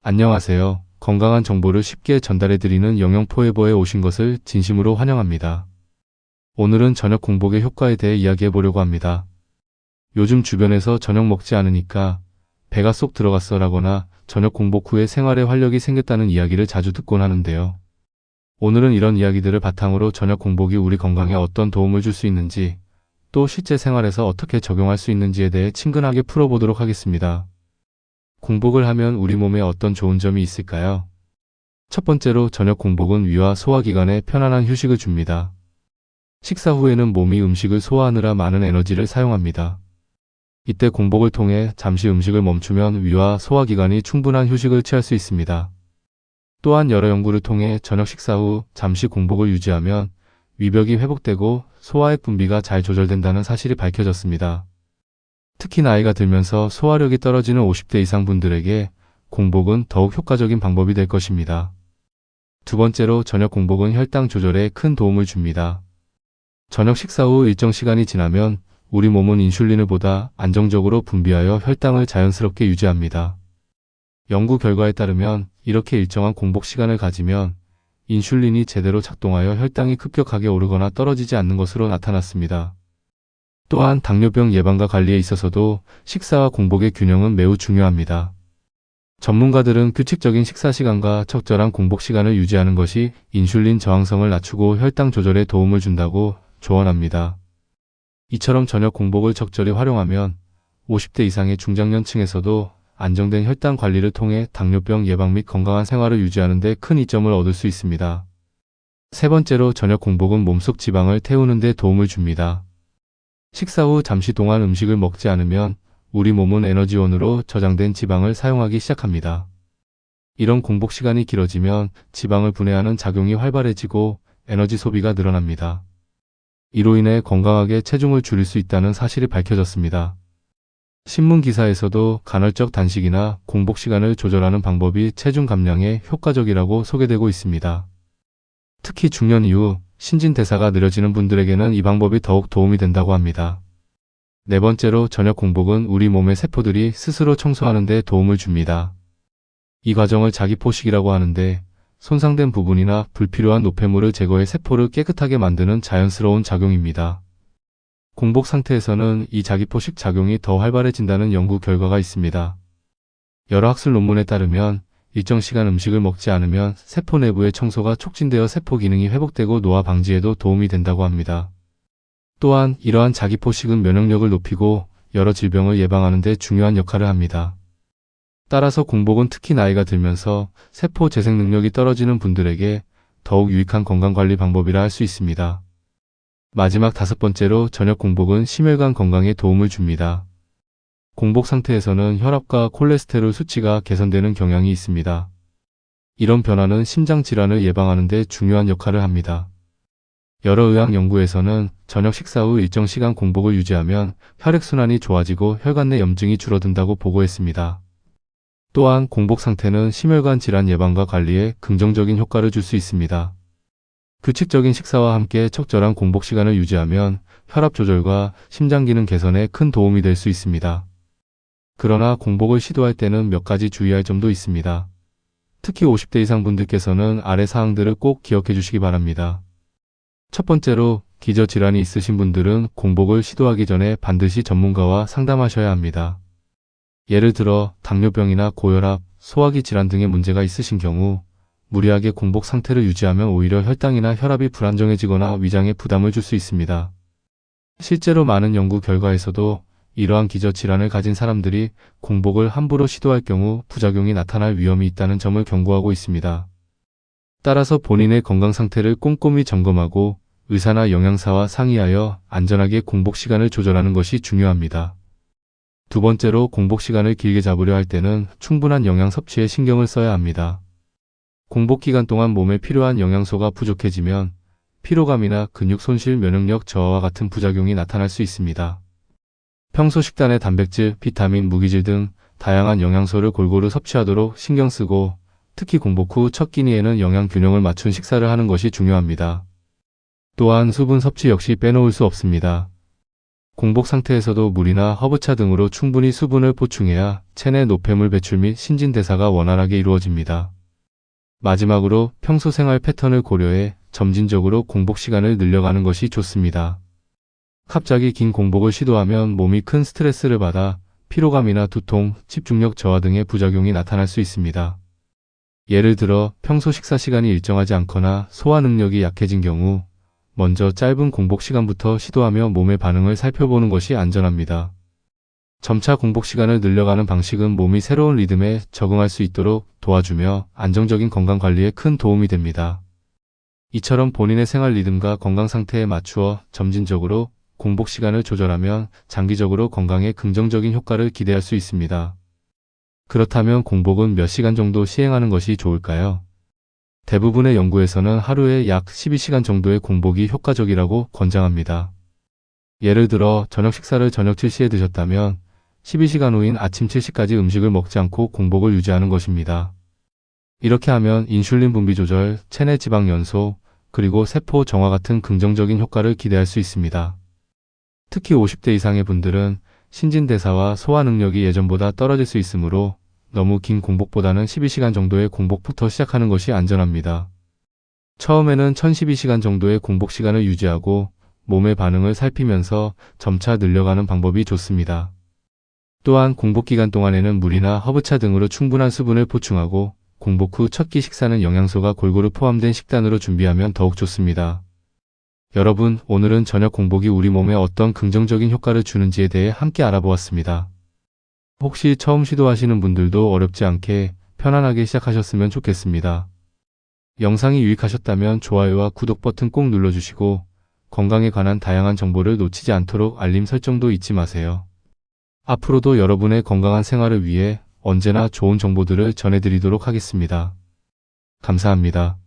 안녕하세요. 건강한 정보를 쉽게 전달해드리는 영양포에버에 오신 것을 진심으로 환영합니다. 오늘은 저녁 공복의 효과에 대해 이야기해보려고 합니다. 요즘 주변에서 저녁 먹지 않으니까 배가 쏙 들어갔어 라거나 저녁 공복 후에 생활에 활력이 생겼다는 이야기를 자주 듣곤 하는데요. 오늘은 이런 이야기들을 바탕으로 저녁 공복이 우리 건강에 어떤 도움을 줄 수 있는지, 또 실제 생활에서 어떻게 적용할 수 있는지에 대해 친근하게 풀어보도록 하겠습니다. 공복을 하면 우리 몸에 어떤 좋은 점이 있을까요? 첫 번째로 저녁 공복은 위와 소화기관에 편안한 휴식을 줍니다. 식사 후에는 몸이 음식을 소화하느라 많은 에너지를 사용합니다. 이때 공복을 통해 잠시 음식을 멈추면 위와 소화기관이 충분한 휴식을 취할 수 있습니다. 또한 여러 연구를 통해 저녁 식사 후 잠시 공복을 유지하면 위벽이 회복되고 소화액 분비가 잘 조절된다는 사실이 밝혀졌습니다. 특히 나이가 들면서 소화력이 떨어지는 50대 이상 분들에게 공복은 더욱 효과적인 방법이 될 것입니다. 두 번째로 저녁 공복은 혈당 조절에 큰 도움을 줍니다. 저녁 식사 후 일정 시간이 지나면 우리 몸은 인슐린을 보다 안정적으로 분비하여 혈당을 자연스럽게 유지합니다. 연구 결과에 따르면 이렇게 일정한 공복 시간을 가지면 인슐린이 제대로 작동하여 혈당이 급격하게 오르거나 떨어지지 않는 것으로 나타났습니다. 또한 당뇨병 예방과 관리에 있어서도 식사와 공복의 균형은 매우 중요합니다. 전문가들은 규칙적인 식사 시간과 적절한 공복 시간을 유지하는 것이 인슐린 저항성을 낮추고 혈당 조절에 도움을 준다고 조언합니다. 이처럼 저녁 공복을 적절히 활용하면 50대 이상의 중장년층에서도 안정된 혈당 관리를 통해 당뇨병 예방 및 건강한 생활을 유지하는 데 큰 이점을 얻을 수 있습니다. 세 번째로 저녁 공복은 몸속 지방을 태우는 데 도움을 줍니다. 식사 후 잠시 동안 음식을 먹지 않으면 우리 몸은 에너지원으로 저장된 지방을 사용하기 시작합니다. 이런 공복 시간이 길어지면 지방을 분해하는 작용이 활발해지고 에너지 소비가 늘어납니다. 이로 인해 건강하게 체중을 줄일 수 있다는 사실이 밝혀졌습니다. 신문 기사에서도 간헐적 단식이나 공복 시간을 조절하는 방법이 체중 감량에 효과적이라고 소개되고 있습니다. 특히 중년 이후 신진대사가 느려지는 분들에게는 이 방법이 더욱 도움이 된다고 합니다. 네 번째로 저녁 공복은 우리 몸의 세포들이 스스로 청소하는 데 도움을 줍니다. 이 과정을 자기포식이라고 하는데 손상된 부분이나 불필요한 노폐물을 제거해 세포를 깨끗하게 만드는 자연스러운 작용입니다. 공복 상태에서는 이 자기포식 작용이 더 활발해진다는 연구 결과가 있습니다. 여러 학술 논문에 따르면 일정 시간 음식을 먹지 않으면 세포 내부의 청소가 촉진되어 세포 기능이 회복되고 노화 방지에도 도움이 된다고 합니다. 또한 이러한 자기포식은 면역력을 높이고 여러 질병을 예방하는 데 중요한 역할을 합니다. 따라서 공복은 특히 나이가 들면서 세포 재생 능력이 떨어지는 분들에게 더욱 유익한 건강관리 방법이라 할 수 있습니다. 마지막 다섯 번째로 저녁 공복은 심혈관 건강에 도움을 줍니다. 공복 상태에서는 혈압과 콜레스테롤 수치가 개선되는 경향이 있습니다. 이런 변화는 심장 질환을 예방하는 데 중요한 역할을 합니다. 여러 의학 연구에서는 저녁 식사 후 일정 시간 공복을 유지하면 혈액순환이 좋아지고 혈관 내 염증이 줄어든다고 보고했습니다. 또한 공복 상태는 심혈관 질환 예방과 관리에 긍정적인 효과를 줄 수 있습니다. 규칙적인 식사와 함께 적절한 공복 시간을 유지하면 혈압 조절과 심장 기능 개선에 큰 도움이 될 수 있습니다. 그러나 공복을 시도할 때는 몇 가지 주의할 점도 있습니다. 특히 50대 이상 분들께서는 아래 사항들을 꼭 기억해 주시기 바랍니다. 첫 번째로 기저질환이 있으신 분들은 공복을 시도하기 전에 반드시 전문가와 상담하셔야 합니다. 예를 들어 당뇨병이나 고혈압, 소화기 질환 등의 문제가 있으신 경우 무리하게 공복 상태를 유지하면 오히려 혈당이나 혈압이 불안정해지거나 위장에 부담을 줄 수 있습니다. 실제로 많은 연구 결과에서도 이러한 기저질환을 가진 사람들이 공복을 함부로 시도할 경우 부작용이 나타날 위험이 있다는 점을 경고하고 있습니다. 따라서 본인의 건강 상태를 꼼꼼히 점검하고 의사나 영양사와 상의하여 안전하게 공복 시간을 조절하는 것이 중요합니다. 두 번째로 공복 시간을 길게 잡으려 할 때는 충분한 영양 섭취에 신경을 써야 합니다. 공복 기간 동안 몸에 필요한 영양소가 부족해지면 피로감이나 근육 손실, 면역력 저하와 같은 부작용이 나타날 수 있습니다. 평소 식단에 단백질, 비타민, 무기질 등 다양한 영양소를 골고루 섭취하도록 신경 쓰고 특히 공복 후 첫 끼니에는 영양 균형을 맞춘 식사를 하는 것이 중요합니다. 또한 수분 섭취 역시 빼놓을 수 없습니다. 공복 상태에서도 물이나 허브차 등으로 충분히 수분을 보충해야 체내 노폐물 배출 및 신진대사가 원활하게 이루어집니다. 마지막으로 평소 생활 패턴을 고려해 점진적으로 공복 시간을 늘려가는 것이 좋습니다. 갑자기 긴 공복을 시도하면 몸이 큰 스트레스를 받아 피로감이나 두통, 집중력 저하 등의 부작용이 나타날 수 있습니다. 예를 들어 평소 식사 시간이 일정하지 않거나 소화 능력이 약해진 경우 먼저 짧은 공복 시간부터 시도하며 몸의 반응을 살펴보는 것이 안전합니다. 점차 공복 시간을 늘려가는 방식은 몸이 새로운 리듬에 적응할 수 있도록 도와주며 안정적인 건강 관리에 큰 도움이 됩니다. 이처럼 본인의 생활 리듬과 건강 상태에 맞추어 점진적으로 공복 시간을 조절하면 장기적으로 건강에 긍정적인 효과를 기대할 수 있습니다. 그렇다면 공복은 몇 시간 정도 시행하는 것이 좋을까요? 대부분의 연구에서는 하루에 약 12시간 정도의 공복이 효과적이라고 권장합니다. 예를 들어 저녁 식사를 저녁 7시에 드셨다면 12시간 후인 아침 7시까지 음식을 먹지 않고 공복을 유지하는 것입니다. 이렇게 하면 인슐린 분비 조절, 체내 지방 연소, 그리고 세포 정화 같은 긍정적인 효과를 기대할 수 있습니다. 특히 50대 이상의 분들은 신진대사와 소화 능력이 예전보다 떨어질 수 있으므로 너무 긴 공복보다는 12시간 정도의 공복부터 시작하는 것이 안전합니다. 처음에는 1012시간 정도의 공복 시간을 유지하고 몸의 반응을 살피면서 점차 늘려가는 방법이 좋습니다. 또한 공복 기간 동안에는 물이나 허브차 등으로 충분한 수분을 보충하고 공복 후 첫 끼 식사는 영양소가 골고루 포함된 식단으로 준비하면 더욱 좋습니다. 여러분, 오늘은 저녁 공복이 우리 몸에 어떤 긍정적인 효과를 주는지에 대해 함께 알아보았습니다. 혹시 처음 시도하시는 분들도 어렵지 않게 편안하게 시작하셨으면 좋겠습니다. 영상이 유익하셨다면 좋아요와 구독 버튼 꼭 눌러주시고 건강에 관한 다양한 정보를 놓치지 않도록 알림 설정도 잊지 마세요. 앞으로도 여러분의 건강한 생활을 위해 언제나 좋은 정보들을 전해드리도록 하겠습니다. 감사합니다.